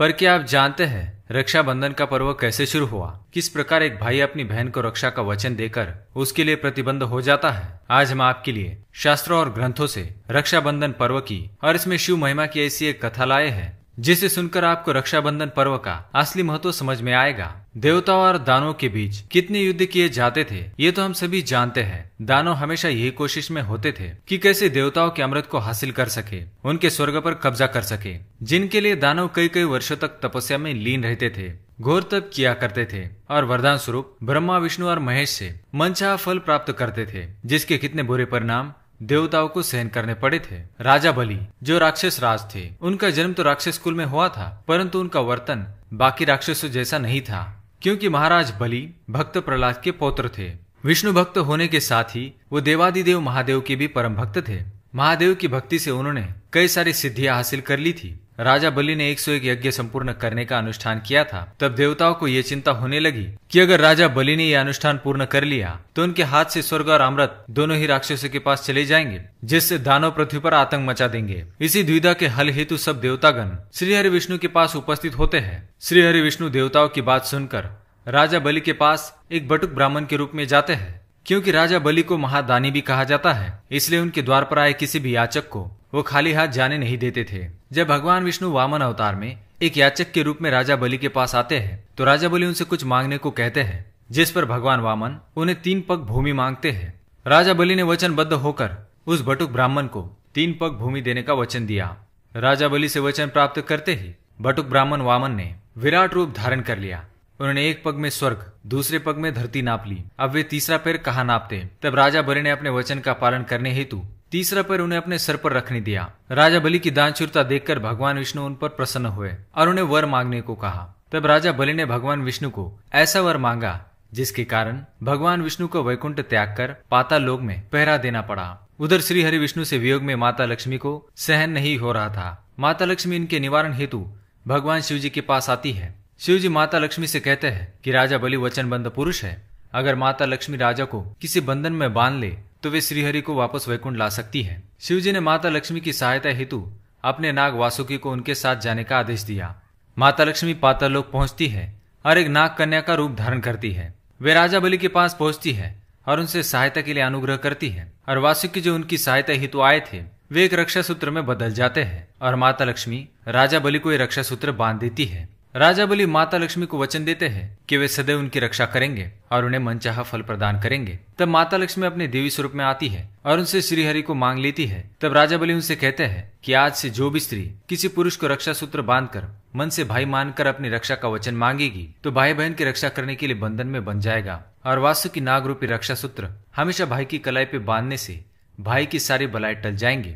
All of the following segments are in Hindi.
पर क्या आप जानते हैं रक्षाबंधन का पर्व कैसे शुरू हुआ? किस प्रकार एक भाई अपनी बहन को रक्षा का वचन देकर उसके लिए प्रतिबद्ध हो जाता है? आज हम आपके लिए शास्त्रों और ग्रंथों से रक्षाबंधन पर्व की और इसमें शिव महिमा की ऐसी एक कथा लाए हैं जिसे सुनकर आपको रक्षाबंधन पर्व का असली महत्व समझ में आएगा। देवताओं और दानवों के बीच कितने युद्ध किए जाते थे ये तो हम सभी जानते हैं। दानव हमेशा यही कोशिश में होते थे कि कैसे देवताओं के अमृत को हासिल कर सके, उनके स्वर्ग पर कब्जा कर सके, जिनके लिए दानव कई कई वर्षों तक तपस्या में लीन रहते थे, घोर तप किया करते थे और वरदान स्वरूप ब्रह्मा विष्णु और महेश से मनचाहा फल प्राप्त करते थे, जिसके कितने बुरे परिणाम देवताओं को सहन करने पड़े थे। राजा बलि जो राक्षस राज थे, उनका जन्म तो राक्षस कुल में हुआ था, परंतु उनका वर्तन बाकी राक्षसों जैसा नहीं था, क्योंकि महाराज बलि भक्त प्रहलाद के पौत्र थे। विष्णु भक्त होने के साथ ही वो देवादिदेव महादेव के भी परम भक्त थे। महादेव की भक्ति से उन्होंने कई सारी सिद्धियां हासिल कर ली थी। राजा बलि ने 101 यज्ञ संपूर्ण करने का अनुष्ठान किया था। तब देवताओं को ये चिंता होने लगी कि अगर राजा बलि ने यह अनुष्ठान पूर्ण कर लिया तो उनके हाथ से स्वर्ग और अमृत दोनों ही राक्षसों के पास चले जाएंगे, जिससे दानव पृथ्वी पर आतंक मचा देंगे। इसी द्विधा के हल हेतु सब देवतागण श्री हरि विष्णु के पास उपस्थित होते हैं। श्री हरि विष्णु देवताओं की बात सुनकर राजा बलि के पास एक बटुक ब्राह्मण के रूप में जाते हैं। क्योंकि राजा बलि को महादानी भी कहा जाता है, इसलिए उनके द्वार पर आए किसी भी याचक को वो खाली हाथ जाने नहीं देते थे। जब भगवान विष्णु वामन अवतार में एक याचक के रूप में राजा बलि के पास आते हैं तो राजा बलि उनसे कुछ मांगने को कहते हैं, जिस पर भगवान वामन उन्हें 3 पग भूमि मांगते हैं। राजा बलि ने वचनबद्ध होकर उस बटुक ब्राह्मण को 3 पग भूमि देने का वचन दिया। राजा बलि से वचन प्राप्त करते ही बटुक ब्राह्मण वामन ने विराट रूप धारण कर लिया। उन्होंने एक पग में स्वर्ग, दूसरे पग में धरती नाप ली। अब वे तीसरा पैर कहाँ नापते? तब राजा बलि ने अपने वचन का पालन करने हेतु तीसरा पैर उन्हें अपने सर पर रखने दिया। राजा बलि की दानशूरता देखकर भगवान विष्णु उन पर प्रसन्न हुए और उन्हें वर मांगने को कहा। तब राजा बलि ने भगवान विष्णु को ऐसा वर मांगा जिसके कारण भगवान विष्णु को वैकुंठ त्याग कर पाताल लोक में पहरा देना पड़ा। उधर श्री हरि विष्णु से वियोग में माता लक्ष्मी को सहन नहीं हो रहा था। माता लक्ष्मी इनके निवारण हेतु भगवान शिव जी के पास आती है। शिव जी माता लक्ष्मी से कहते हैं कि राजा बलि वचनबद्ध पुरुष है। अगर माता लक्ष्मी राजा को किसी बंधन में बांध ले तो वे श्रीहरि को वापस वैकुंठ ला सकती है। शिव जी ने माता लक्ष्मी की सहायता हेतु अपने नाग वासुकी को उनके साथ जाने का आदेश दिया। माता लक्ष्मी पाताल लोक पहुंचती है और एक नाग कन्या का रूप धारण करती है। वे राजा बलि के पास पहुंचती है और उनसे सहायता के लिए अनुग्रह करती है और वासुकी जो उनकी सहायता हेतु आए थे वे एक रक्षा सूत्र में बदल जाते हैं और माता लक्ष्मी राजा बलि को एक रक्षा सूत्र बांध देती है। राजा बलि माता लक्ष्मी को वचन देते हैं कि वे सदैव उनकी रक्षा करेंगे और उन्हें मनचाहा फल प्रदान करेंगे। तब माता लक्ष्मी अपने देवी स्वरूप में आती है और उनसे श्रीहरि को मांग लेती है। तब राजा बलि उनसे कहते हैं कि आज से जो भी स्त्री किसी पुरुष को रक्षा सूत्र बांधकर मन से भाई मानकर अपनी रक्षा का वचन मांगेगी तो भाई बहन की रक्षा करने के लिए बंधन में बन जाएगा और वासुकी नाग रूपी रक्षा सूत्र हमेशा भाई की कलाई पे बांधने से भाई की सारी बलाएं टल जाएंगी।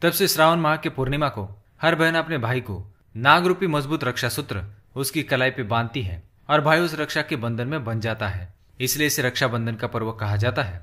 तब से श्रावण माह के पूर्णिमा को हर बहन अपने भाई को नाग रूपी मजबूत रक्षा सूत्र उसकी कलाई पे बांधती है और भाई उस रक्षा के बंधन में बन जाता है। इसलिए इसे रक्षाबंधन का पर्व कहा जाता है।